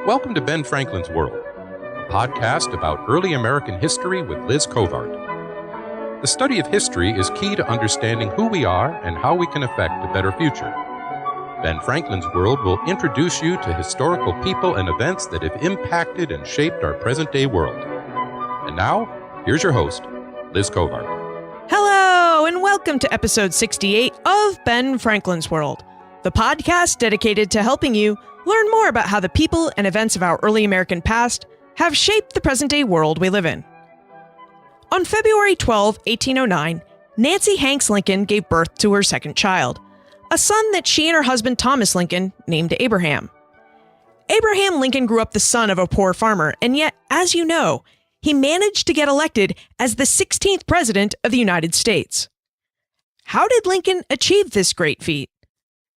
Welcome to Ben Franklin's World, a podcast about early American history with Liz Covart. The study of history is key to understanding who we are and how we can affect a better future. Ben Franklin's World will introduce you to historical people and events that have impacted and shaped our present-day world. And now, here's your host, Liz Covart. Hello, and welcome to episode 68 of Ben Franklin's World, the podcast dedicated to helping you learn more about how the people and events of our early American past have shaped the present-day world we live in. On February 12, 1809, Nancy Hanks Lincoln gave birth to her second child, a son that she and her husband Thomas Lincoln named Abraham. Abraham Lincoln grew up the son of a poor farmer, and yet, as you know, he managed to get elected as the 16th president of the United States. How did Lincoln achieve this great feat?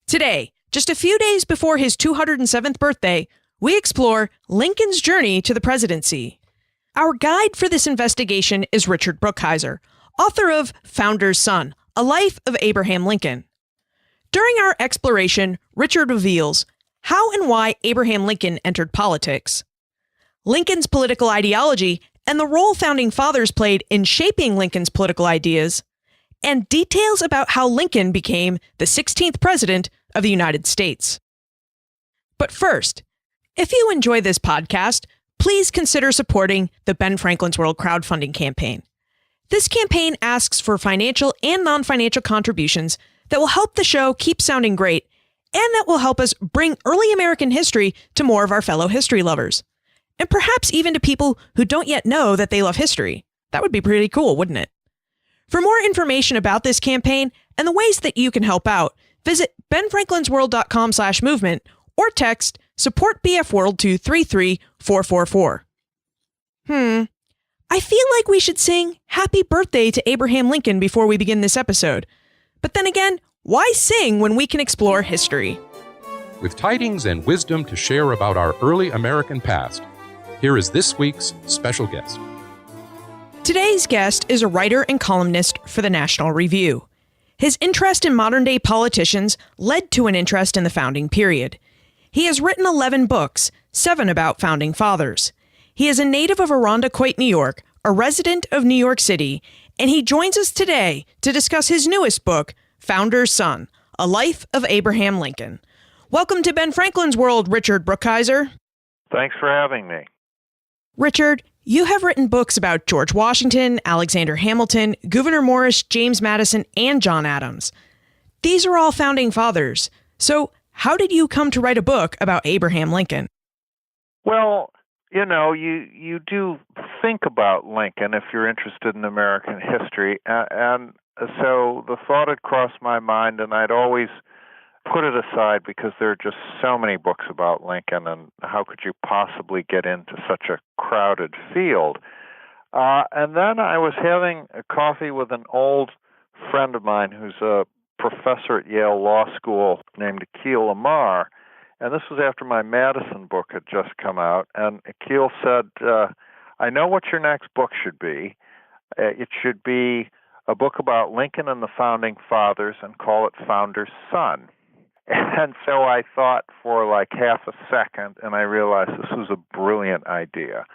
Today, just a few days before his 207th birthday, we explore Lincoln's journey to the presidency. Our guide for this investigation is Richard Brookhiser, author of Founder's Son, A Life of Abraham Lincoln. During our exploration, Richard reveals how and why Abraham Lincoln entered politics, Lincoln's political ideology and the role founding fathers played in shaping Lincoln's political ideas, and details about how Lincoln became the 16th president of the United States. But first, if you enjoy this podcast, please consider supporting the Ben Franklin's World crowdfunding campaign. This campaign asks for financial and non-financial contributions that will help the show keep sounding great and that will help us bring early American history to more of our fellow history lovers. And perhaps even to people who don't yet know that they love history. That would be pretty cool, wouldn't it? For more information about this campaign and the ways that you can help out, visit benfranklinsworld.com/movement or text SupportBFWorld to 33444. I feel like we should sing Happy Birthday to Abraham Lincoln before we begin this episode. But then again, why sing when we can explore history? With tidings and wisdom to share about our early American past, here is this week's special guest. Today's guest is a writer and columnist for the National Review. His interest in modern-day politicians led to an interest in the founding period. He has written 11 books, 7 about founding fathers. He is a native of Irondequoit, New York, a resident of New York City, and he joins us today to discuss his newest book, Founder's Son, A Life of Abraham Lincoln. Welcome to Ben Franklin's World, Richard Brookhiser. Thanks for having me. Richard, you have written books about George Washington, Alexander Hamilton, Gouverneur Morris, James Madison, and John Adams. These are all founding fathers. So how did you come to write a book about Abraham Lincoln? Well, you do think about Lincoln if you're interested in American history. And so the thought had crossed my mind, and I'd always put it aside because there are just so many books about Lincoln, and how could you possibly get into such a crowded field? And then I was having a coffee with an old friend of mine who's a professor at Yale Law School named Akil Amar, and this was after my Madison book had just come out, and Akil said, I know what your next book should be. It should be a book about Lincoln and the Founding Fathers and call it Founder's Son. And so I thought for like half a second, and I realized this was a brilliant idea.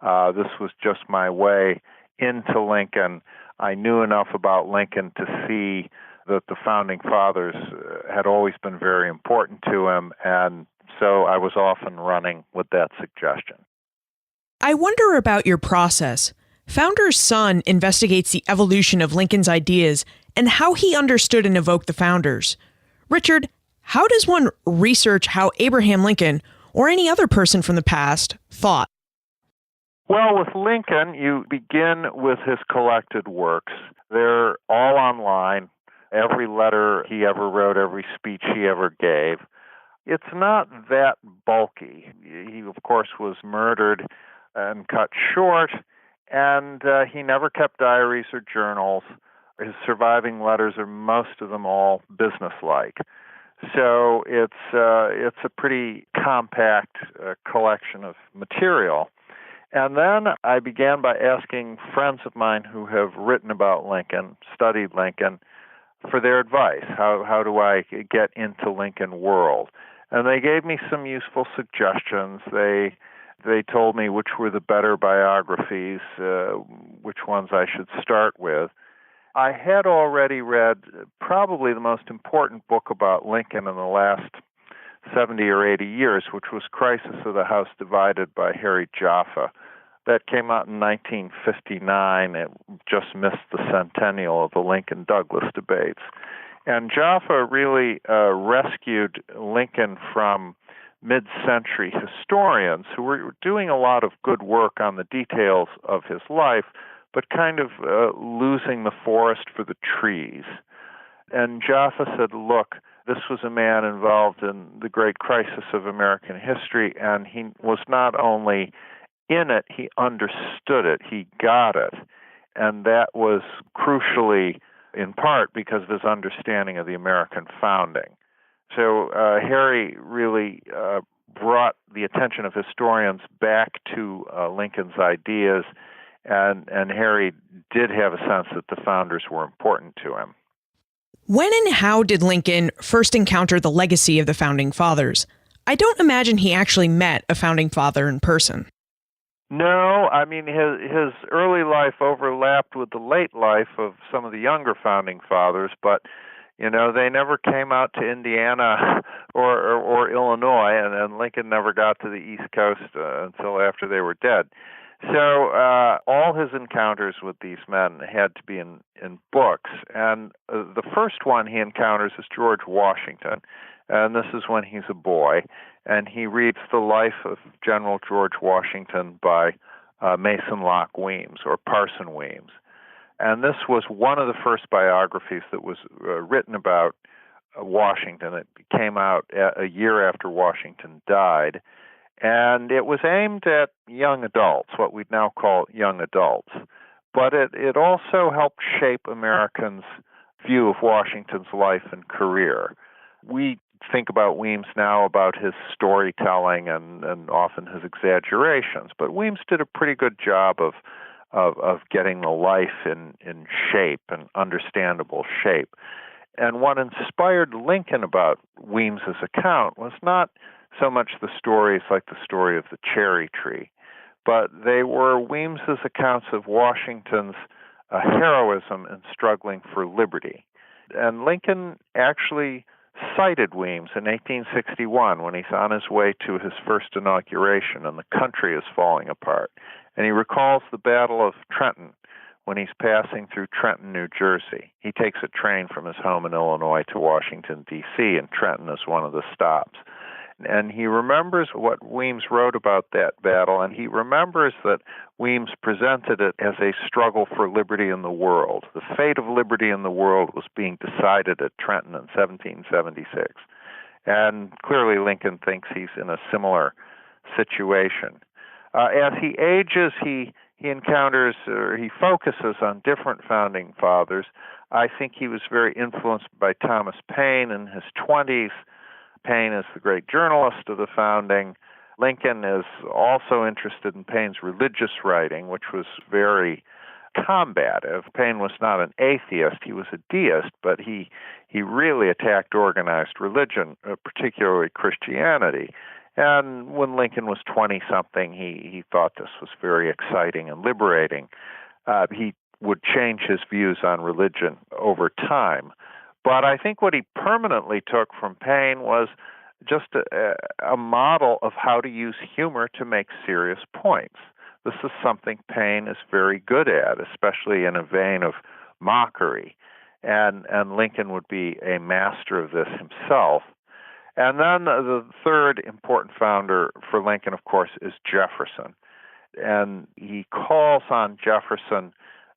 This was just my way into Lincoln. I knew enough about Lincoln to see that the Founding Fathers had always been very important to him, and so I was off and running with that suggestion. I wonder about your process. Founder's Son investigates the evolution of Lincoln's ideas and how he understood and evoked the founders. Richard, how does one research how Abraham Lincoln, or any other person from the past, thought? Well, with Lincoln, you begin with his collected works. They're all online. Every letter he ever wrote, every speech he ever gave. It's not that bulky. He, of course, was murdered and cut short, and he never kept diaries or journals. His surviving letters are, most of them, all businesslike. So it's a pretty compact collection of material. And then I began by asking friends of mine who have written about Lincoln, studied Lincoln, for their advice. How do I get into Lincoln world? And they gave me some useful suggestions. They told me which were the better biographies, which ones I should start with. I had already read probably the most important book about Lincoln in the last 70 or 80 years, which was Crisis of the House Divided by Harry Jaffa. That came out in 1959. It just missed the centennial of the Lincoln-Douglas debates. And Jaffa really rescued Lincoln from mid-century historians who were doing a lot of good work on the details of his life, but kind of losing the forest for the trees. And Jaffa said, look, this was a man involved in the great crisis of American history, and he was not only in it, he understood it, he got it. And that was crucially in part because of his understanding of the American founding. So Harry really brought the attention of historians back to Lincoln's ideas, and Harry did have a sense that the founders were important to him. When and how did Lincoln first encounter the legacy of the Founding Fathers? I don't imagine he actually met a Founding Father in person. No, I mean, his early life overlapped with the late life of some of the younger Founding Fathers, but, you know, they never came out to Indiana or Illinois, and Lincoln never got to the East Coast until after they were dead. So all his encounters with these men had to be in books. And the first one he encounters is George Washington. And this is when he's a boy. And he reads The Life of General George Washington by Mason Locke Weems, or Parson Weems. And this was one of the first biographies that was written about Washington. It came out a year after Washington died. And it was aimed at young adults, what we'd now call young adults. But it also helped shape Americans' view of Washington's life and career. We think about Weems now about his storytelling and often his exaggerations, but Weems did a pretty good job of getting the life in shape and understandable shape. And what inspired Lincoln about Weems's account was not so much the stories like the story of the cherry tree, but they were Weems's accounts of Washington's heroism in struggling for liberty. And Lincoln actually cited Weems in 1861 when he's on his way to his first inauguration and the country is falling apart. And he recalls the Battle of Trenton when he's passing through Trenton, New Jersey. He takes a train from his home in Illinois to Washington, D.C., and Trenton is one of the stops. And he remembers what Weems wrote about that battle, and he remembers that Weems presented it as a struggle for liberty in the world. The fate of liberty in the world was being decided at Trenton in 1776. And clearly Lincoln thinks he's in a similar situation. As he ages, he encounters, or he focuses on different founding fathers. I think he was very influenced by Thomas Paine in his 20s. Paine is the great journalist of the founding. Lincoln is also interested in Paine's religious writing, which was very combative. Paine was not an atheist, he was a deist, but he really attacked organized religion, particularly Christianity. And when Lincoln was 20-something, he thought this was very exciting and liberating. He would change his views on religion over time. But I think what he permanently took from Paine was just a model of how to use humor to make serious points. This is something Paine is very good at, especially in a vein of mockery. And Lincoln would be a master of this himself. And then the third important founder for Lincoln, of course, is Jefferson. And he calls on Jefferson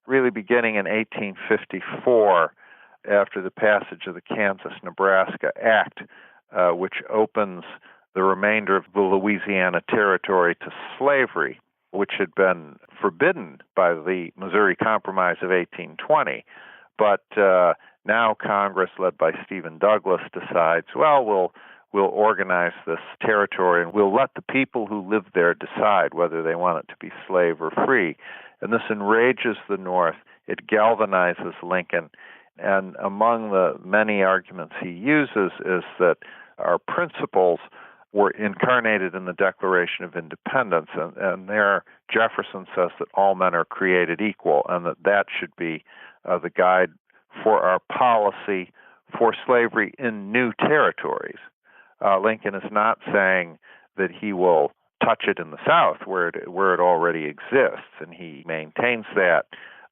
really beginning in 1854 after the passage of the Kansas-Nebraska Act, which opens the remainder of the Louisiana Territory to slavery, which had been forbidden by the Missouri Compromise of 1820. But now Congress, led by Stephen Douglas, decides, well, we'll organize this territory and we'll let the people who live there decide whether they want it to be slave or free. And this enrages the North. It galvanizes Lincoln. And among the many arguments he uses is that our principles were incarnated in the Declaration of Independence, and there Jefferson says that all men are created equal, and that should be the guide for our policy for slavery in new territories. Lincoln is not saying that he will touch it in the South where it already exists, and he maintains that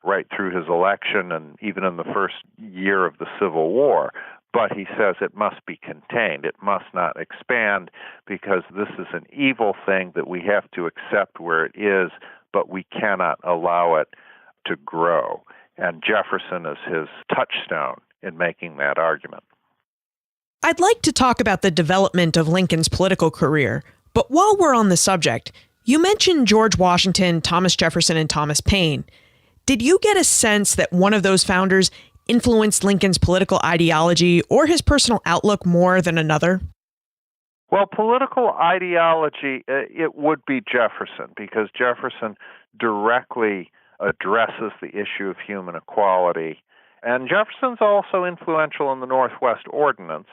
right through his election and even in the first year of the Civil War. But he says it must be contained. It must not expand because this is an evil thing that we have to accept where it is, but we cannot allow it to grow. And Jefferson is his touchstone in making that argument. I'd like to talk about the development of Lincoln's political career, but while we're on the subject, you mentioned George Washington, Thomas Jefferson, and Thomas Paine. Did you get a sense that one of those founders influenced Lincoln's political ideology or his personal outlook more than another? Well, political ideology, it would be Jefferson, because Jefferson directly addresses the issue of human equality. And Jefferson's also influential in the Northwest Ordinance.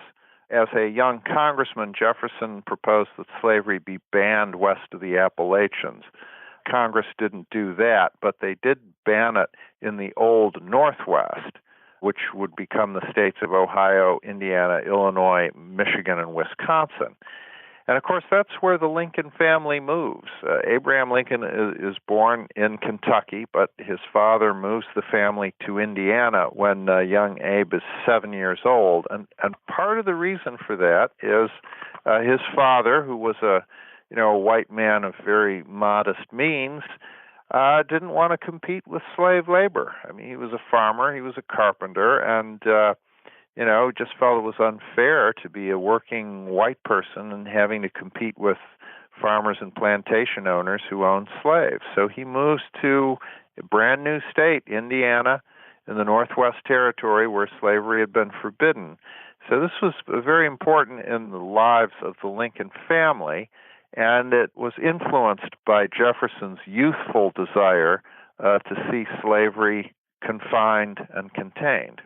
As a young congressman, Jefferson proposed that slavery be banned west of the Appalachians. Congress didn't do that, but they did ban it in the old Northwest, which would become the states of Ohio, Indiana, Illinois, Michigan, and Wisconsin. And of course, that's where the Lincoln family moves. Abraham Lincoln is born in Kentucky, but his father moves the family to Indiana when young Abe is 7 years old. And part of the reason for that is his father, who was a white man of very modest means, didn't want to compete with slave labor. I mean, he was a farmer, he was a carpenter, and just felt it was unfair to be a working white person and having to compete with farmers and plantation owners who owned slaves. So he moves to a brand new state, Indiana, in the Northwest Territory, where slavery had been forbidden. So this was very important in the lives of the Lincoln family, and it was influenced by Jefferson's youthful desire to see slavery confined and contained.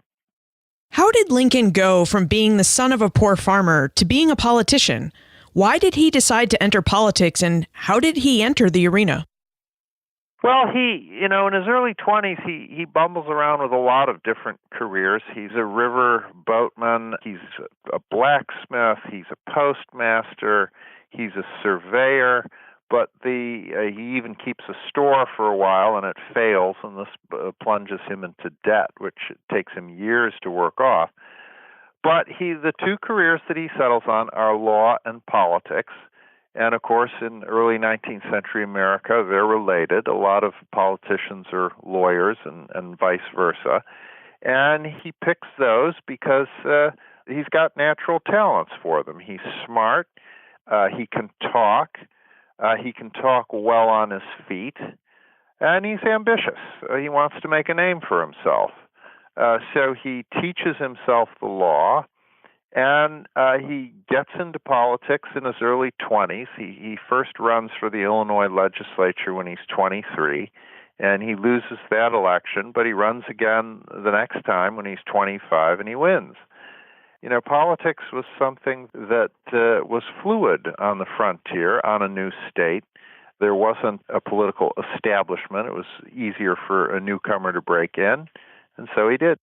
How did Lincoln go from being the son of a poor farmer to being a politician? Why did he decide to enter politics, and how did he enter the arena? Well, he, in his early 20s, he bumbles around with a lot of different careers. He's a river boatman, he's a blacksmith, he's a postmaster, he's a surveyor, but he even keeps a store for a while, and it fails, and this plunges him into debt, which takes him years to work off. But the two careers that he settles on are law and politics. And of course, in early 19th century America, they're related. A lot of politicians are lawyers and vice versa. And he picks those because he's got natural talents for them. He's smart. He can talk. He can talk well on his feet. And he's ambitious. He wants to make a name for himself. So he teaches himself the law. And he gets into politics in his early 20s. He first runs for the Illinois legislature when he's 23, and he loses that election, but he runs again the next time when he's 25, and he wins. Politics was something that was fluid on the frontier, on a new state. There wasn't a political establishment. It was easier for a newcomer to break in, and so he did.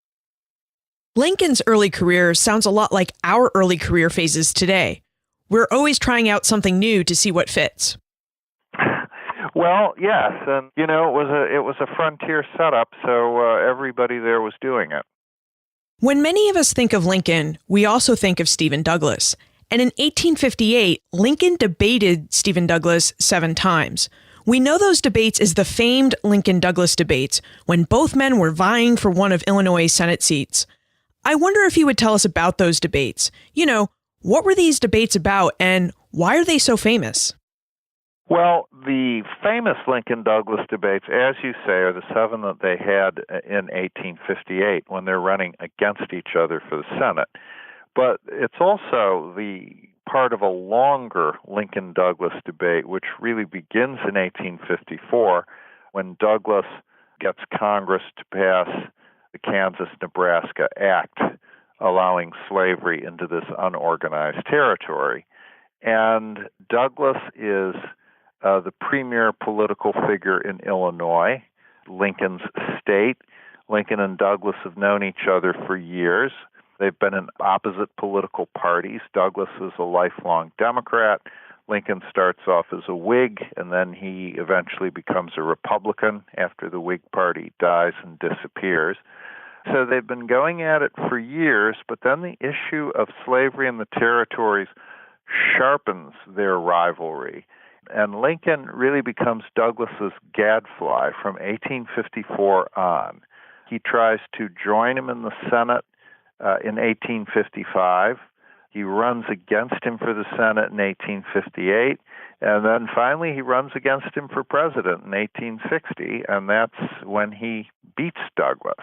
Lincoln's early career sounds a lot like our early career phases today. We're always trying out something new to see what fits. Well, yes, and it was a frontier setup, so everybody there was doing it. When many of us think of Lincoln, we also think of Stephen Douglas. And in 1858, Lincoln debated Stephen Douglas 7 times. We know those debates as the famed LincolnDouglas Debates, when both men were vying for one of Illinois' Senate seats. I wonder if you would tell us about those debates. What were these debates about, and why are they so famous? Well, the famous LincolnDouglas debates, as you say, are the 7 that they had in 1858 when they're running against each other for the Senate. But it's also the part of a longer LincolnDouglas debate, which really begins in 1854 when Douglas gets Congress to pass the Kansas-Nebraska Act allowing slavery into this unorganized territory. And Douglas is the premier political figure in Illinois, Lincoln's state. Lincoln and Douglas have known each other for years. They've been in opposite political parties. Douglas is a lifelong Democrat. Lincoln starts off as a Whig, and then he eventually becomes a Republican after the Whig Party dies and disappears. So they've been going at it for years, but then the issue of slavery in the territories sharpens their rivalry. And Lincoln really becomes Douglas's gadfly from 1854 on. He tries to join him in the Senate in 1855. He runs against him for the Senate in 1858, and then finally he runs against him for president in 1860, and that's when he beats Douglas.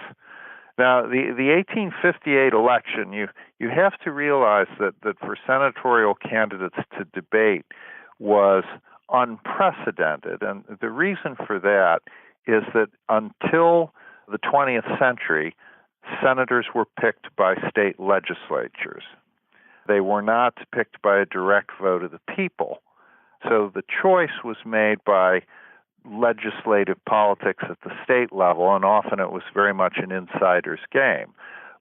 Now, the 1858 election, you have to realize that for senatorial candidates to debate was unprecedented, and the reason for that is that until the 20th century, senators were picked by state legislatures. They were not picked by a direct vote of the people. So the choice was made by legislative politics at the state level, and often it was very much an insider's game.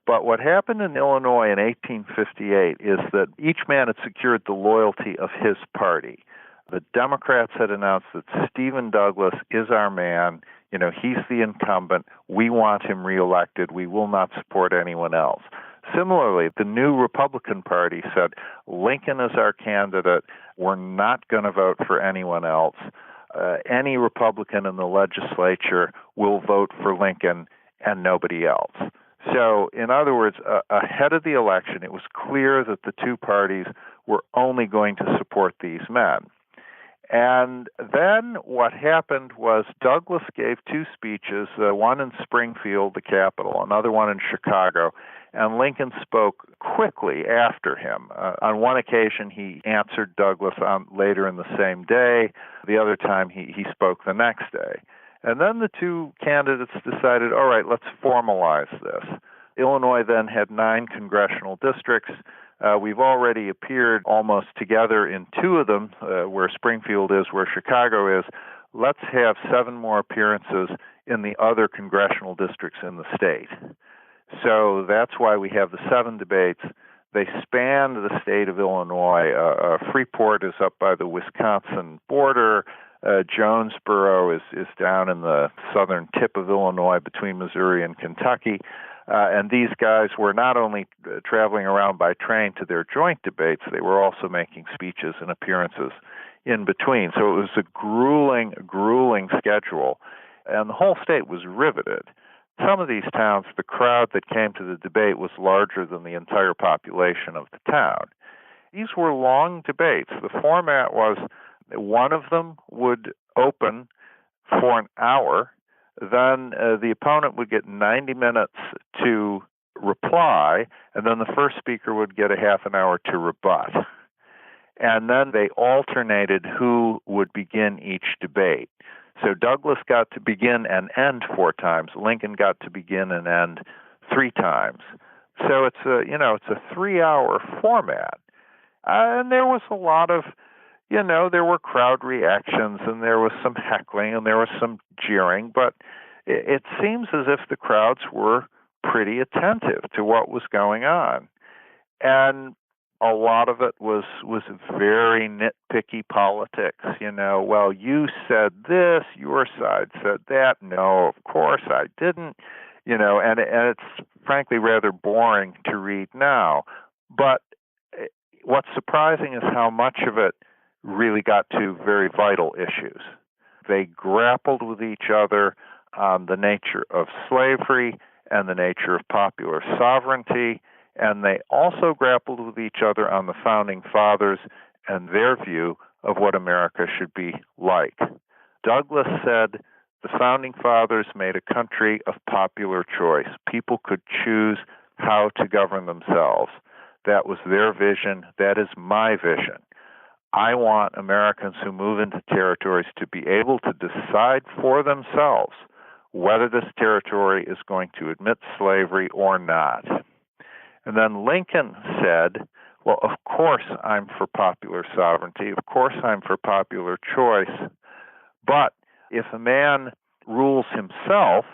But what happened in Illinois in 1858 is that each man had secured the loyalty of his party. The Democrats had announced that Stephen Douglas is our man. You know, he's the incumbent. We want him reelected. We will not support anyone else. Similarly, the new Republican Party said, Lincoln is our candidate. We're not going to vote for anyone else. Any Republican in the legislature will vote for Lincoln and nobody else. So, in other words, ahead of the election, it was clear that the two parties were only going to support these men. And then what happened was Douglas gave two speeches, one in Springfield, the capital, another one in Chicago, and Lincoln spoke quickly after him. On one occasion, he answered Douglas later in the same day. The other time, he spoke the next day. And then the two candidates decided, all right, let's formalize this. Illinois then had 9 congressional districts. We've already appeared almost together in 2 of them, where Springfield is, where Chicago is. Let's have 7 more appearances in the other congressional districts in the state. So that's why we have the 7 debates. They span the state of Illinois. Freeport is up by the Wisconsin border. Jonesboro is down in the southern tip of Illinois between Missouri and Kentucky. And these guys were not only traveling around by train to their joint debates, they were also making speeches and appearances in between. So it was a grueling schedule. And the whole state was riveted. Some of these towns, the crowd that came to the debate was larger than the entire population of the town. These were long debates. The format was one of them would open for an hour. Then the opponent would get 90 minutes to reply, and then the first speaker would get a half an hour to rebut. And then they alternated who would begin each debate. So Douglas got to begin and end 4 times. Lincoln got to begin and end 3 times. So it's a 3-hour format. And there was a lot of, there were crowd reactions, and there was some heckling, and there was some jeering, but it seems as if the crowds were pretty attentive to what was going on. And a lot of it was very nitpicky politics. Well, you said this, your side said that. No, of course I didn't. And it's frankly rather boring to read now. But what's surprising is how much of it really got to very vital issues. They grappled with each other on the nature of slavery and the nature of popular sovereignty, and they also grappled with each other on the Founding Fathers and their view of what America should be like. Douglas said the Founding Fathers made a country of popular choice. People could choose how to govern themselves. That was their vision. That is my vision. I want Americans who move into territories to be able to decide for themselves whether this territory is going to admit slavery or not. And then Lincoln said, well, of course I'm for popular sovereignty. Of course I'm for popular choice. But if a man rules himself,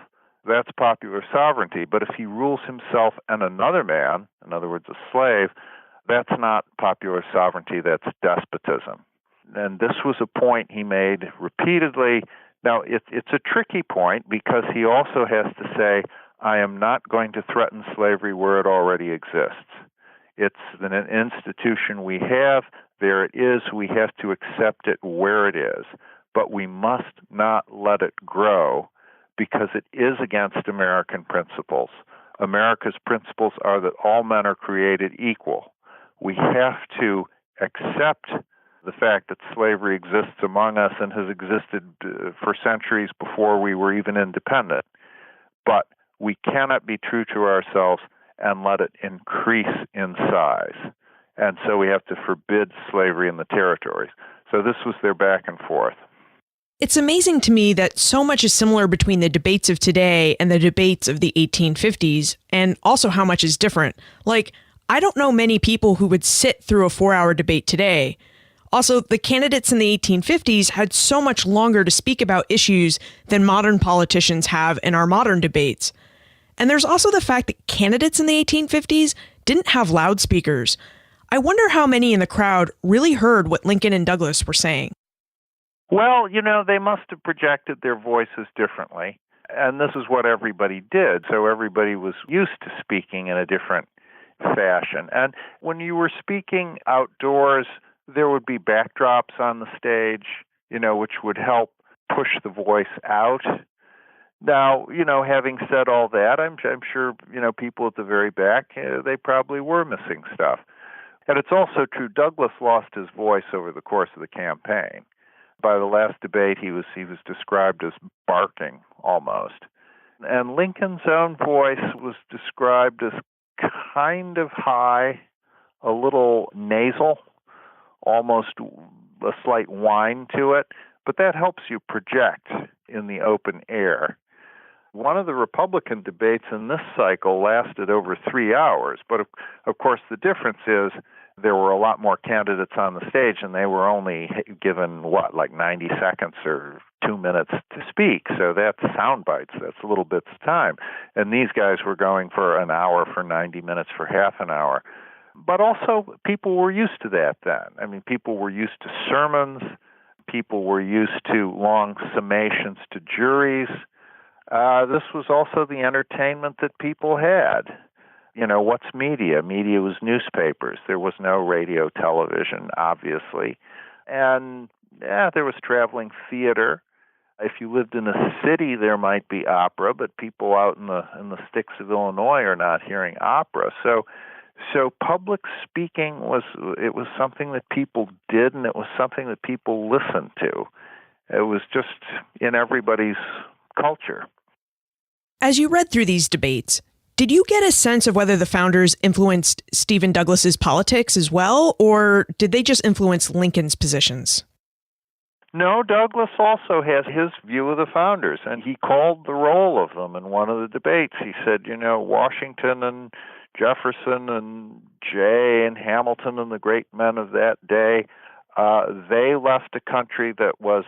that's popular sovereignty. But if he rules himself and another man, in other words, a slave, that's not popular sovereignty, that's despotism. And this was a point he made repeatedly. Now, it's a tricky point because he also has to say, I am not going to threaten slavery where it already exists. It's an institution we have. There it is. We have to accept it where it is. But we must not let it grow because it is against American principles. America's principles are that all men are created equal. We have to accept the fact that slavery exists among us and has existed for centuries before we were even independent. But we cannot be true to ourselves and let it increase in size. And so we have to forbid slavery in the territories. So this was their back and forth. It's amazing to me that so much is similar between the debates of today and the debates of the 1850s, and also how much is different. Like, I don't know many people who would sit through a 4-hour debate today. Also, the candidates in the 1850s had so much longer to speak about issues than modern politicians have in our modern debates. And there's also the fact that candidates in the 1850s didn't have loudspeakers. I wonder how many in the crowd really heard what Lincoln and Douglas were saying. Well, they must have projected their voices differently. And this is what everybody did. So everybody was used to speaking in a different fashion. And when you were speaking outdoors, there would be backdrops on the stage, which would help push the voice out. Now, having said all that, I'm sure, people at the very back, they probably were missing stuff. And it's also true, Douglas lost his voice over the course of the campaign. By the last debate, he was described as barking almost. And Lincoln's own voice was described as kind of high, a little nasal, almost a slight whine to it, but that helps you project in the open air. One of the Republican debates in this cycle lasted over 3 hours, but of course the difference is there were a lot more candidates on the stage, and they were only given, 90 seconds or 2 minutes to speak. So that's sound bites. That's little bits of time. And these guys were going for an hour, for 90 minutes, for half an hour. But also, people were used to that then. I mean, people were used to sermons. People were used to long summations to juries. This was also the entertainment that people had. What's media? Media was newspapers. There was no radio, television, obviously. And there was traveling theater. If you lived in a city, there might be opera, but people out in the sticks of Illinois are not hearing opera. So public speaking was something that people did, and it was something that people listened to. It was just in everybody's culture. As you read through these debates, did you get a sense of whether the founders influenced Stephen Douglas's politics as well, or did they just influence Lincoln's positions? No, Douglas also has his view of the founders, and he called the roll of them in one of the debates. He said, Washington and Jefferson and Jay and Hamilton and the great men of that day, they left a country that was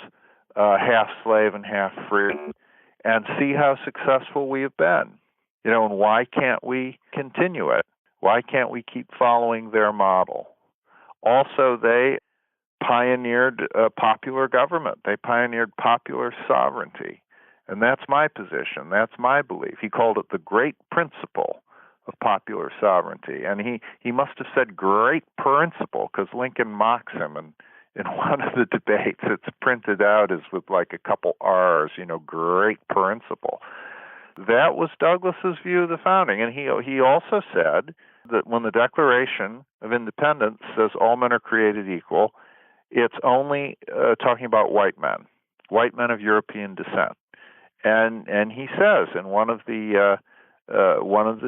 half slave and half free, and see how successful we have been. And why can't we continue it? Why can't we keep following their model? Also, they pioneered popular government. They pioneered popular sovereignty. And that's my position. That's my belief. He called it the great principle of popular sovereignty. And he must have said great principle because Lincoln mocks him. And in one of the debates, it's printed out as with like a couple R's, great principle. That was Douglas's view of the founding. And he also said that when the Declaration of Independence says all men are created equal, it's only talking about white men of European descent. And he says in one of the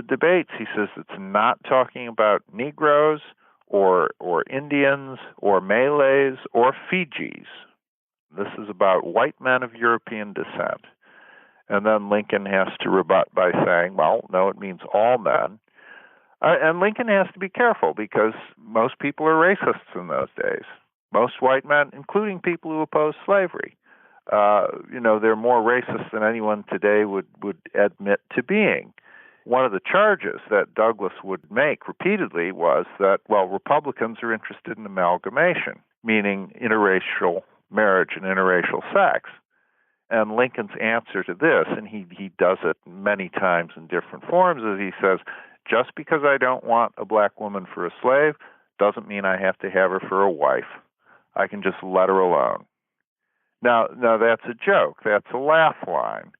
debates, he says it's not talking about Negroes or Indians or Malays or Fijis. This is about white men of European descent. And then Lincoln has to rebut by saying, well, no, it means all men. And Lincoln has to be careful because most people are racists in those days. Most white men, including people who oppose slavery, they're more racist than anyone today would admit to being. One of the charges that Douglas would make repeatedly was that, Republicans are interested in amalgamation, meaning interracial marriage and interracial sex. And Lincoln's answer to this, and he does it many times in different forms, is he says, just because I don't want a black woman for a slave doesn't mean I have to have her for a wife. I can just let her alone. Now that's a joke. That's a laugh line.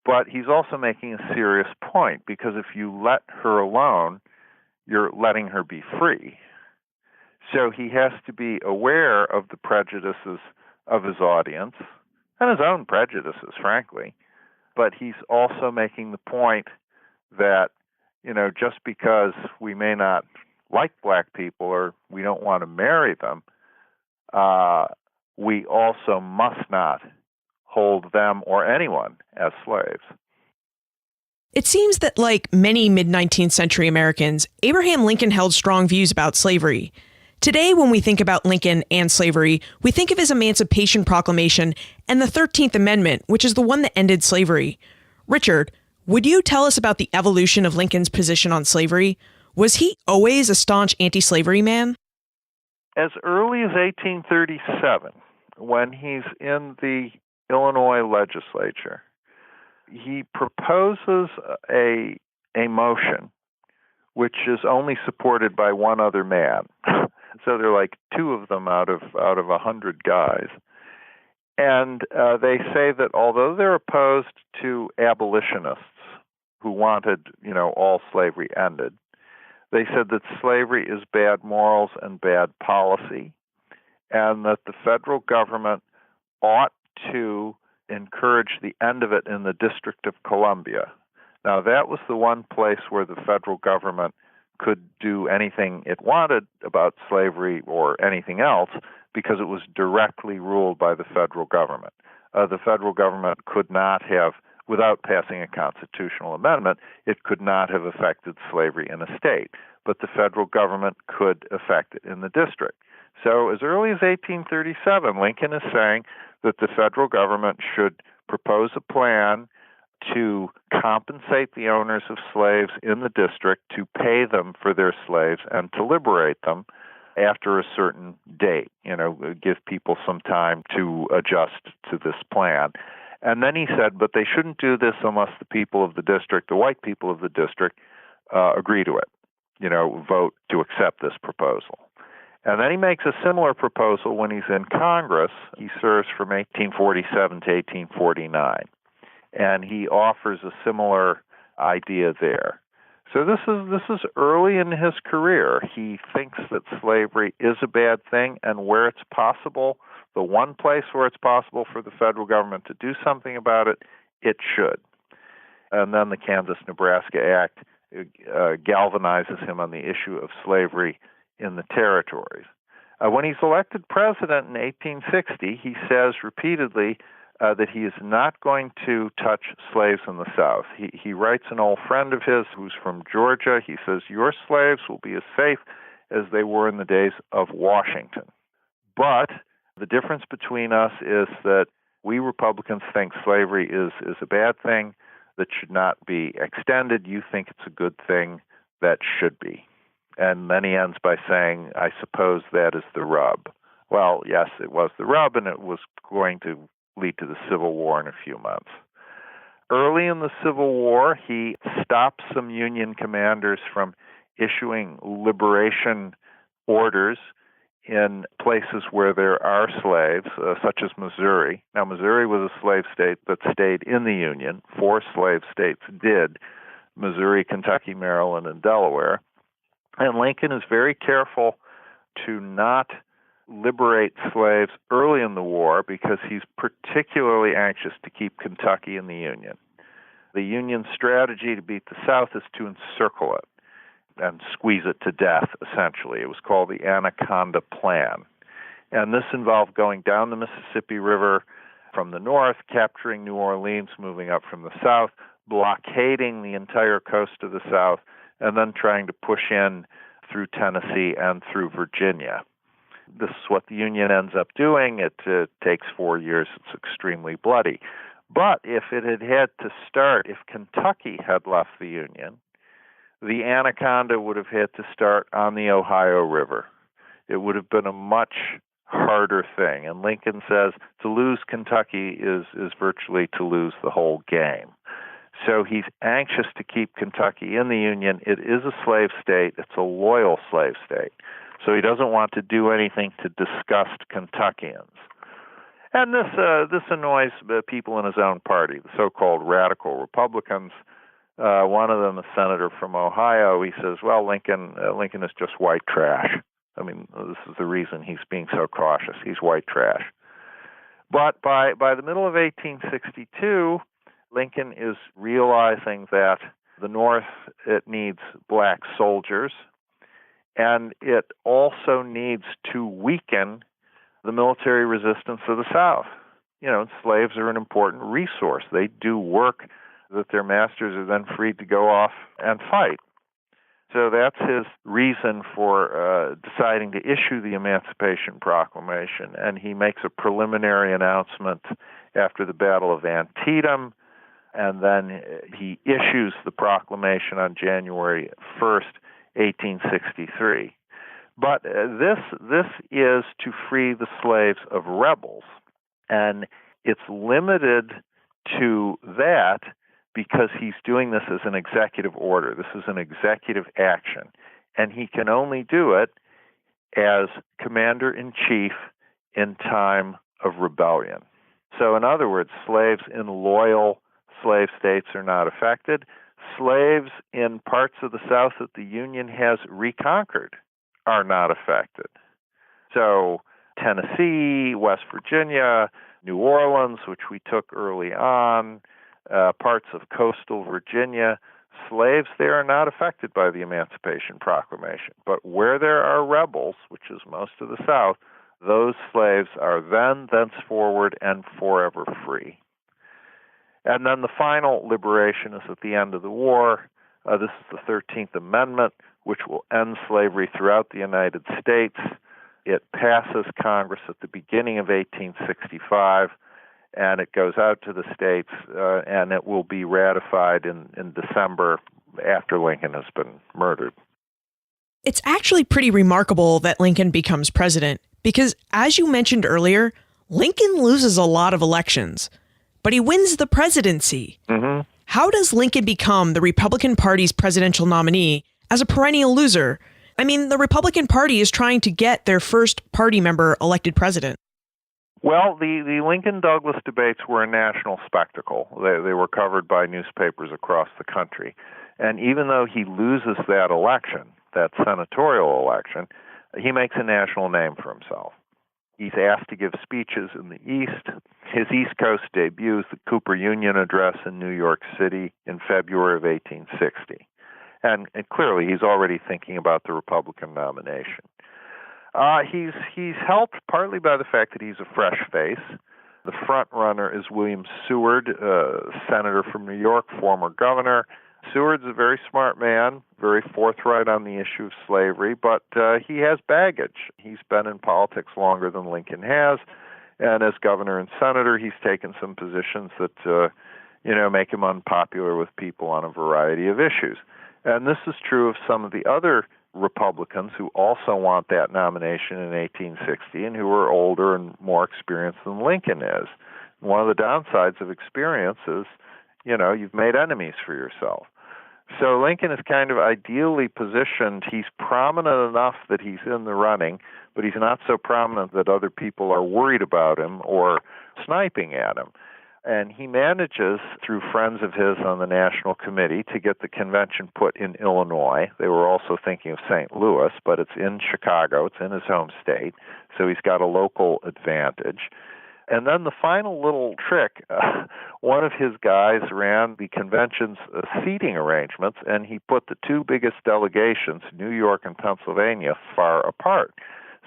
But he's also making a serious point, because if you let her alone, you're letting her be free. So he has to be aware of the prejudices of his audience and his own prejudices, frankly. But he's also making the point that, just because we may not like black people or we don't want to marry them, we also must not hold them or anyone as slaves. It seems that, like many mid-19th century Americans, Abraham Lincoln held strong views about slavery. Today, when we think about Lincoln and slavery, we think of his Emancipation Proclamation and the 13th Amendment, which is the one that ended slavery. Richard, would you tell us about the evolution of Lincoln's position on slavery? Was he always a staunch anti-slavery man? As early as 1837, when he's in the Illinois legislature, he proposes a motion which is only supported by one other man. So there are like two of them out of 100 guys. And they say that although they're opposed to abolitionists who wanted, all slavery ended, they said that slavery is bad morals and bad policy, and that the federal government ought to encourage the end of it in the District of Columbia. Now, that was the one place where the federal government could do anything it wanted about slavery or anything else, because it was directly ruled by the federal government. The federal government could not have, without passing a constitutional amendment, it could not have affected slavery in a state, but the federal government could affect it in the district. So as early as 1837, Lincoln is saying that the federal government should propose a plan to compensate the owners of slaves in the district, to pay them for their slaves, and to liberate them after a certain date, give people some time to adjust to this plan. And then he said, but they shouldn't do this unless the people of the district, the white people of the district, agree to it, vote to accept this proposal. And then he makes a similar proposal when he's in Congress. He serves from 1847 to 1849. And he offers a similar idea there. So this is early in his career. He thinks that slavery is a bad thing, and where it's possible, the one place where it's possible for the federal government to do something about it, it should. And then the Kansas-Nebraska Act galvanizes him on the issue of slavery in the territories. When he's elected president in 1860, he says repeatedly that he is not going to touch slaves in the South. He writes an old friend of his who's from Georgia. He says, your slaves will be as safe as they were in the days of Washington. But the difference between us is that we Republicans think slavery is a bad thing that should not be extended. You think it's a good thing that should be. And then he ends by saying, I suppose that is the rub. Well, yes, it was the rub, and it was going to lead to the Civil War in a few months. Early in the Civil War, he stopped some Union commanders from issuing liberation orders in places where there are slaves, such as Missouri. Now, Missouri was a slave state that stayed in the Union. 4 slave states did: Missouri, Kentucky, Maryland, and Delaware. And Lincoln is very careful to not liberate slaves early in the war because he's particularly anxious to keep Kentucky in the Union. The Union's strategy to beat the South is to encircle it and squeeze it to death, essentially. It was called the Anaconda Plan. And this involved going down the Mississippi River from the north, capturing New Orleans, moving up from the south, blockading the entire coast of the South, and then trying to push in through Tennessee and through Virginia. This is what the Union ends up doing. It takes 4 years. It's extremely bloody. But if it had to start, if Kentucky had left the Union, the Anaconda would have had to start on the Ohio River. It would have been a much harder thing. And Lincoln says to lose Kentucky is virtually to lose the whole game. So he's anxious to keep Kentucky in the Union. It is a slave state. It's a loyal slave state. So he doesn't want to do anything to disgust Kentuckians. And this annoys people in his own party, the so-called radical Republicans. One of them, a senator from Ohio, he says, well, Lincoln is just white trash. I mean, this is the reason he's being so cautious. He's white trash. But by the middle of 1862, Lincoln is realizing that the North, it needs black soldiers, and it also needs to weaken the military resistance of the South. You know, slaves are an important resource. They do work that their masters are then free to go off and fight. So that's his reason for deciding to issue the Emancipation Proclamation. And he makes a preliminary announcement after the Battle of Antietam, and then he issues the proclamation on January 1st, 1863. But this is to free the slaves of rebels, and it's limited to that because he's doing this as an executive order. This is an executive action, and he can only do it as commander-in-chief in time of rebellion. So in other words, slaves in loyal slave states are not affected. Slaves in parts of the South that the Union has reconquered are not affected. So Tennessee, West Virginia, New Orleans, which we took early on, parts of coastal Virginia, slaves there are not affected by the Emancipation Proclamation. But where there are rebels, which is most of the South, those slaves are then, thenceforward, and forever free. And then the final liberation is at the end of the war. This is the 13th Amendment, which will end slavery throughout the United States. It passes Congress at the beginning of 1865, and it goes out to the states, and it will be ratified in December after Lincoln has been murdered. It's actually pretty remarkable that Lincoln becomes president because, as you mentioned earlier, Lincoln loses a lot of elections, but he wins the presidency. Mm-hmm. How does Lincoln become the Republican Party's presidential nominee as a perennial loser? I mean, the Republican Party is trying to get their first party member elected president. Well, the LincolnDouglas debates were a national spectacle. They were covered by newspapers across the country. And even though he loses that election, that senatorial election, he makes a national name for himself. He's asked to give speeches in the East. His East Coast debut is the Cooper Union Address in New York City in February of 1860. And clearly, he's already thinking about the Republican nomination. He's helped partly by the fact that he's a fresh face. The front runner is William Seward, senator from New York, former governor. Seward's a very smart man, very forthright on the issue of slavery, but he has baggage. He's been in politics longer than Lincoln has, and as governor and senator, he's taken some positions that make him unpopular with people on a variety of issues. And this is true of some of the other Republicans who also want that nomination in 1860 and who are older and more experienced than Lincoln is. One of the downsides of experience is, you've made enemies for yourself. So Lincoln is kind of ideally positioned. He's prominent enough that he's in the running, but he's not so prominent that other people are worried about him or sniping at him. And he manages, through friends of his on the National Committee, to get the convention put in Illinois. They were also thinking of St. Louis, but it's in Chicago. It's in his home state, so he's got a local advantage. And then the final little trick, one of his guys ran the convention's seating arrangements, and he put the two biggest delegations, New York and Pennsylvania, far apart,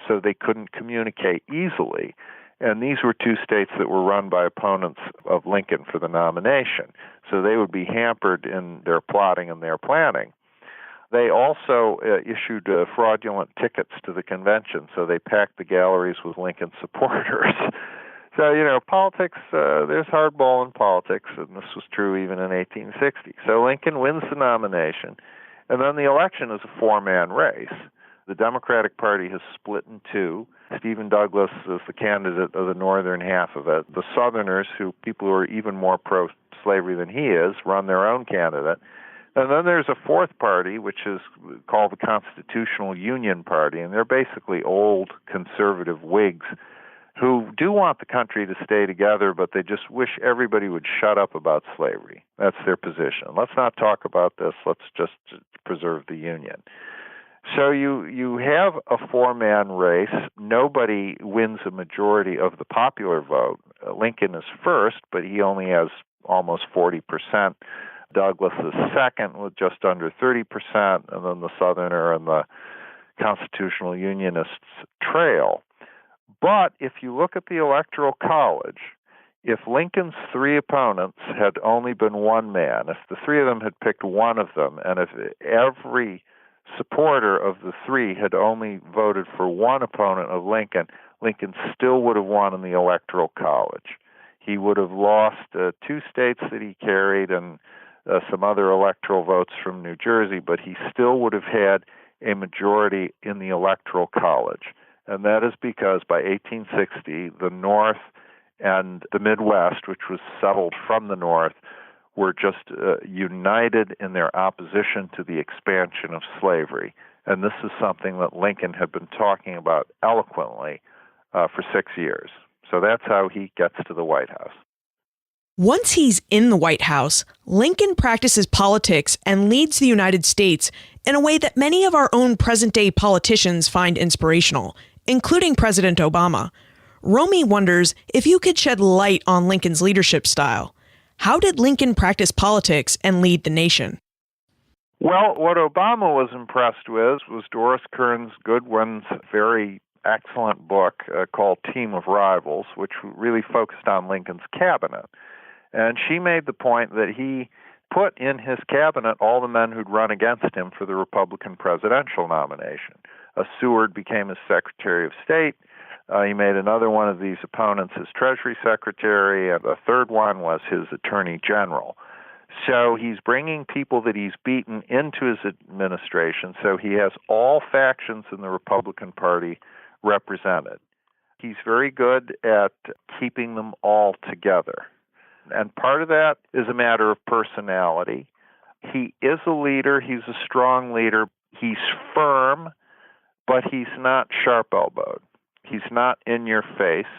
so they couldn't communicate easily. And these were two states that were run by opponents of Lincoln for the nomination, so they would be hampered in their plotting and their planning. They also issued fraudulent tickets to the convention, so they packed the galleries with Lincoln supporters. So, politics, there's hardball in politics, and this was true even in 1860. So Lincoln wins the nomination, and then the election is a four-man race. The Democratic Party has split in two. Stephen Douglas is the candidate of the northern half of it. The Southerners, people who are even more pro-slavery than he is, run their own candidate. And then there's a fourth party, which is called the Constitutional Union Party, and they're basically old conservative Whigs who do want the country to stay together, but they just wish everybody would shut up about slavery. That's their position. Let's not talk about this. Let's just preserve the Union. So you have a four-man race. Nobody wins a majority of the popular vote. Lincoln is first, but he only has almost 40%. Douglas is second with just under 30%, and then the Southerner and the Constitutional Unionists trail. But if you look at the Electoral College, if Lincoln's three opponents had only been one man, if the three of them had picked one of them, and if every supporter of the three had only voted for one opponent of Lincoln, Lincoln still would have won in the Electoral College. He would have lost two states that he carried and some other electoral votes from New Jersey, but he still would have had a majority in the Electoral College. And that is because by 1860, the North and the Midwest, which was settled from the North, were just united in their opposition to the expansion of slavery. And this is something that Lincoln had been talking about eloquently for 6 years. So that's how he gets to the White House. Once he's in the White House, Lincoln practices politics and leads the United States in a way that many of our own present-day politicians find inspirational, including President Obama. Romy wonders if you could shed light on Lincoln's leadership style. How did Lincoln practice politics and lead the nation? Well, what Obama was impressed with was Doris Kearns Goodwin's very excellent book called Team of Rivals, which really focused on Lincoln's cabinet. And she made the point that he put in his cabinet all the men who'd run against him for the Republican presidential nomination. Seward became his Secretary of State. He made another one of these opponents his Treasury Secretary, and the third one was his Attorney General. So he's bringing people that he's beaten into his administration, so he has all factions in the Republican Party represented. He's very good at keeping them all together. And part of that is a matter of personality. He is a leader. He's a strong leader. He's firm, but he's not sharp-elbowed. He's not in your face.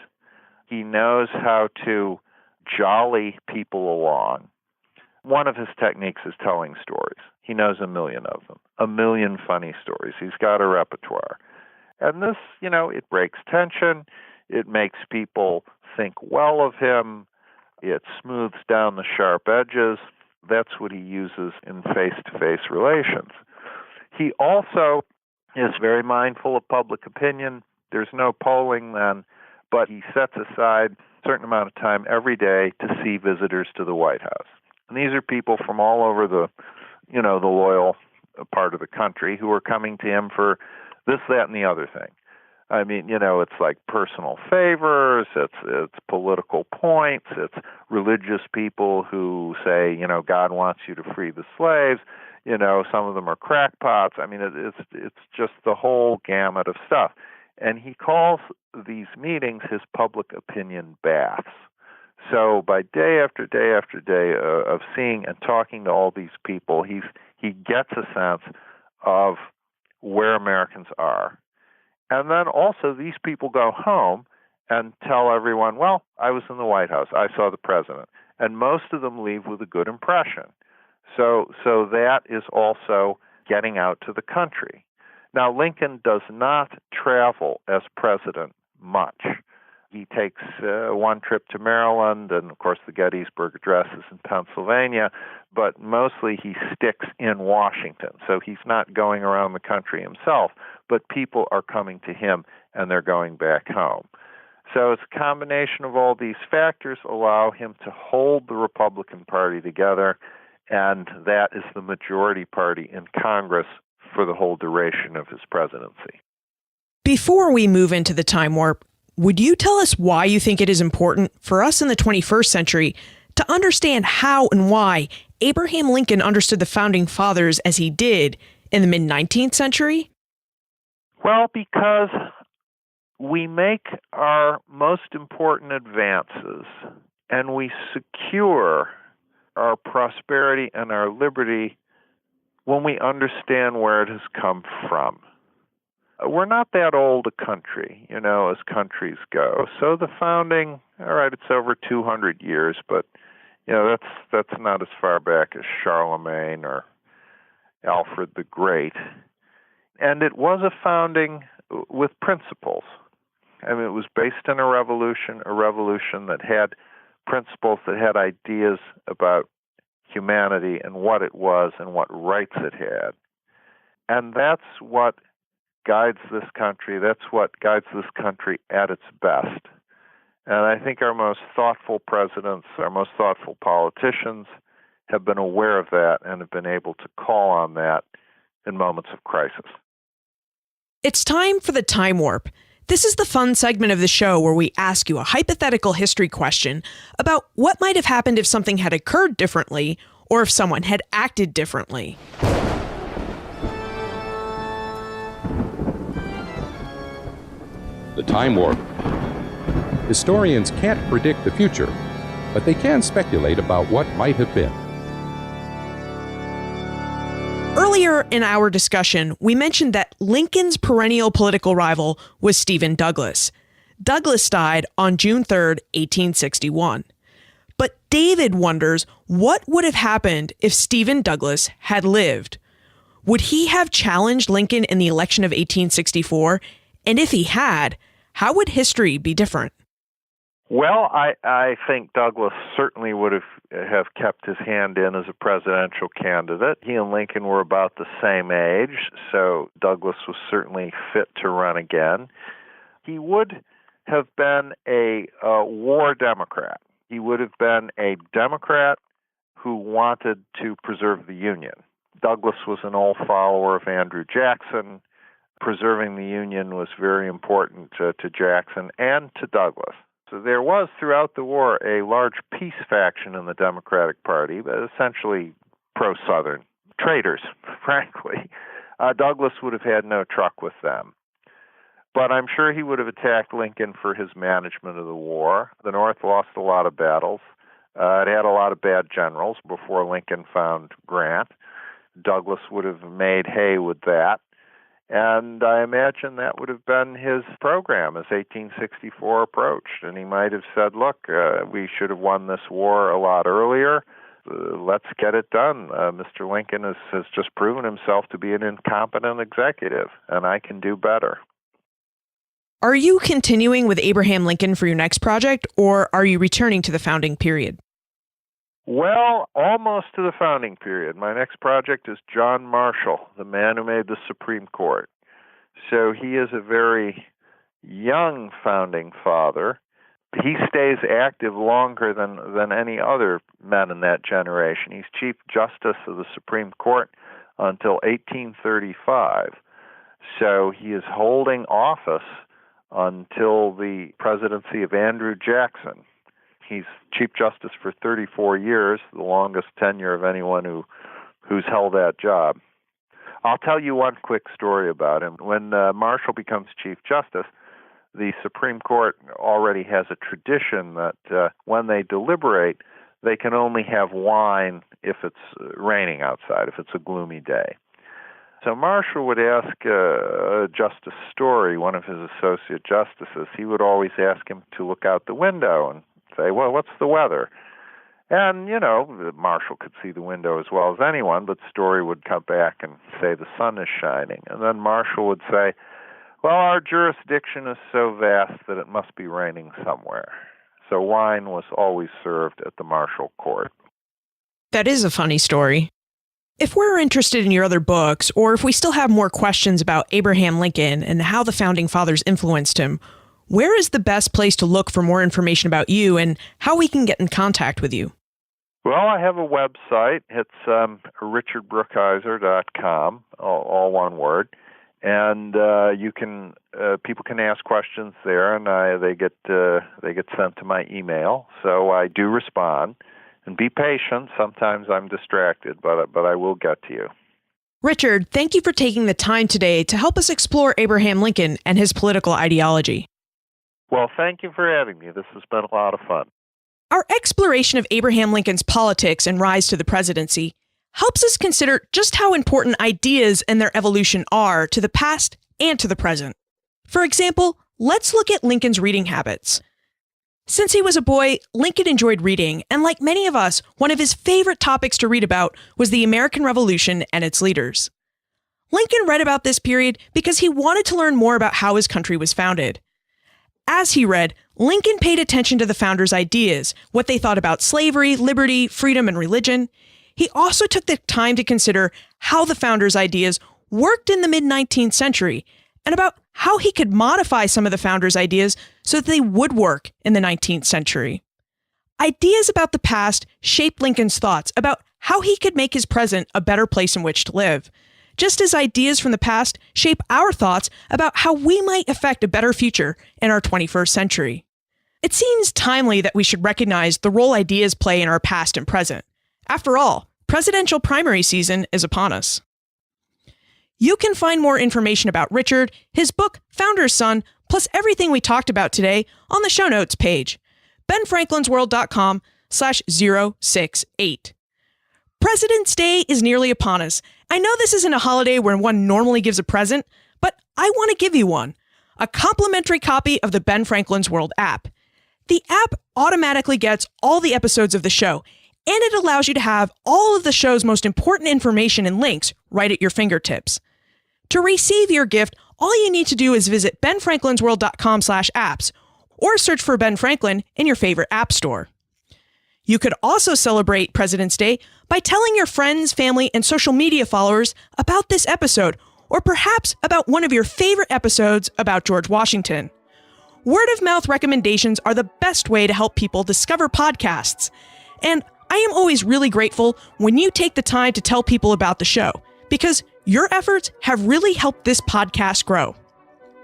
He knows how to jolly people along. One of his techniques is telling stories. He knows a million of them, a million funny stories. He's got a repertoire. And this, it breaks tension. It makes people think well of him. It smooths down the sharp edges. That's what he uses in face-to-face relations. He also is very mindful of public opinion. There's no polling then, but he sets aside a certain amount of time every day to see visitors to the White House. And these are people from all over the loyal part of the country who are coming to him for this, that, and the other thing. I mean, it's like personal favors, it's political points, it's religious people who say, God wants you to free the slaves. Some of them are crackpots. I mean, it's just the whole gamut of stuff. And he calls these meetings his public opinion baths. So by day after day after day of seeing and talking to all these people, he gets a sense of where Americans are. And then also these people go home and tell everyone, well, I was in the White House. I saw the president. And most of them leave with a good impression. So that is also getting out to the country. Now, Lincoln does not travel as president much. He takes one trip to Maryland, and of course the Gettysburg Address is in Pennsylvania, but mostly he sticks in Washington. So he's not going around the country himself, but people are coming to him and they're going back home. So it's a combination of all these factors allow him to hold the Republican Party together and that is the majority party in Congress for the whole duration of his presidency. Before we move into the time warp, would you tell us why you think it is important for us in the 21st century to understand how and why Abraham Lincoln understood the Founding Fathers as he did in the mid-19th century? Well, because we make our most important advances and we secure our prosperity and our liberty when we understand where it has come from. We're not that old a country, as countries go. So the founding, all right, it's over 200 years, but that's not as far back as Charlemagne or Alfred the Great. And it was a founding with principles. I mean, it was based on a revolution that had principles, that had ideas about humanity and what it was and what rights it had. And that's what guides this country. That's what guides this country at its best. And I think our most thoughtful presidents, our most thoughtful politicians have been aware of that and have been able to call on that in moments of crisis. It's time for the Time Warp. This is the fun segment of the show where we ask you a hypothetical history question about what might have happened if something had occurred differently or if someone had acted differently. The Time Warp. Historians can't predict the future, but they can speculate about what might have been. Earlier in our discussion, we mentioned that Lincoln's perennial political rival was Stephen Douglas. Douglas died on June 3rd, 1861. But David wonders what would have happened if Stephen Douglas had lived. Would he have challenged Lincoln in the election of 1864? And if he had, how would history be different? Well, I think Douglas certainly would have kept his hand in as a presidential candidate. He and Lincoln were about the same age, so Douglas was certainly fit to run again. He would have been a war Democrat. He would have been a Democrat who wanted to preserve the Union. Douglas was an old follower of Andrew Jackson. Preserving the Union was very important to Jackson and to Douglas. So there was, throughout the war, a large peace faction in the Democratic Party, but essentially pro-Southern traitors, frankly. Douglas would have had no truck with them. But I'm sure he would have attacked Lincoln for his management of the war. The North lost a lot of battles. It had a lot of bad generals before Lincoln found Grant. Douglas would have made hay with that. And I imagine that would have been his program as 1864 approached. And he might have said, look, we should have won this war a lot earlier. Let's get it done. Mr. Lincoln has just proven himself to be an incompetent executive, and I can do better. Are you continuing with Abraham Lincoln for your next project, or are you returning to the founding period? Well, almost to the founding period. My next project is John Marshall, the man who made the Supreme Court. So he is a very young founding father. He stays active longer than any other men in that generation. He's Chief Justice of the Supreme Court until 1835. So he is holding office until the presidency of Andrew Jackson. He's Chief Justice for 34 years, the longest tenure of anyone who's held that job. I'll tell you one quick story about him. When Marshall becomes Chief Justice, the Supreme Court already has a tradition that when they deliberate, they can only have wine if it's raining outside, if it's a gloomy day. So Marshall would ask Justice Story, one of his associate justices, he would always ask him to look out the window and say, well, what's the weather? And, Marshall could see the window as well as anyone, but Story would come back and say the sun is shining. And then Marshall would say, well, our jurisdiction is so vast that it must be raining somewhere. So wine was always served at the Marshall Court. That is a funny story. If we're interested in your other books, or if we still have more questions about Abraham Lincoln and how the Founding Fathers influenced him, where is the best place to look for more information about you and how we can get in contact with you? Well, I have a website. It's richardbrookheiser.com, all one word, and people can ask questions there, and they get sent to my email. So I do respond, and be patient. Sometimes I'm distracted, but I will get to you. Richard, thank you for taking the time today to help us explore Abraham Lincoln and his political ideology. Well, thank you for having me. This has been a lot of fun. Our exploration of Abraham Lincoln's politics and rise to the presidency helps us consider just how important ideas and their evolution are to the past and to the present. For example, let's look at Lincoln's reading habits. Since he was a boy, Lincoln enjoyed reading, and like many of us, one of his favorite topics to read about was the American Revolution and its leaders. Lincoln read about this period because he wanted to learn more about how his country was founded. As he read, Lincoln paid attention to the founders' ideas, what they thought about slavery, liberty, freedom, and religion. He also took the time to consider how the founders' ideas worked in the mid-19th century and about how he could modify some of the founders' ideas so that they would work in the 19th century. Ideas about the past shaped Lincoln's thoughts about how he could make his present a better place in which to live, just as ideas from the past shape our thoughts about how we might affect a better future in our 21st century. It seems timely that we should recognize the role ideas play in our past and present. After all, presidential primary season is upon us. You can find more information about Richard, his book, Founder's Son, plus everything we talked about today on the show notes page, benfranklinsworld.com/068. President's Day is nearly upon us. I know this isn't a holiday where one normally gives a present, but I want to give you one, a complimentary copy of the Ben Franklin's World app. The app automatically gets all the episodes of the show, and it allows you to have all of the show's most important information and links right at your fingertips. To receive your gift, all you need to do is visit benfranklinsworld.com/apps or search for Ben Franklin in your favorite app store. You could also celebrate President's Day by telling your friends, family, and social media followers about this episode, or perhaps about one of your favorite episodes about George Washington. Word of mouth recommendations are the best way to help people discover podcasts. And I am always really grateful when you take the time to tell people about the show, because your efforts have really helped this podcast grow.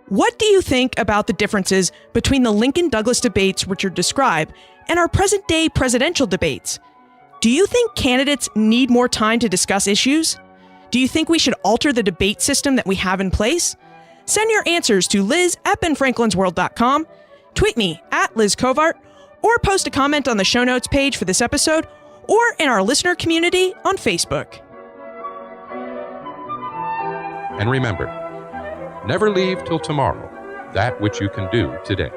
What do you think about the differences between the LincolnDouglas debates Richard described and our present-day presidential debates? Do you think candidates need more time to discuss issues? Do you think we should alter the debate system that we have in place? Send your answers to liz@benfranklinsworld.com, tweet me @LizCovart, or post a comment on the show notes page for this episode or in our listener community on Facebook. And remember, never leave till tomorrow that which you can do today.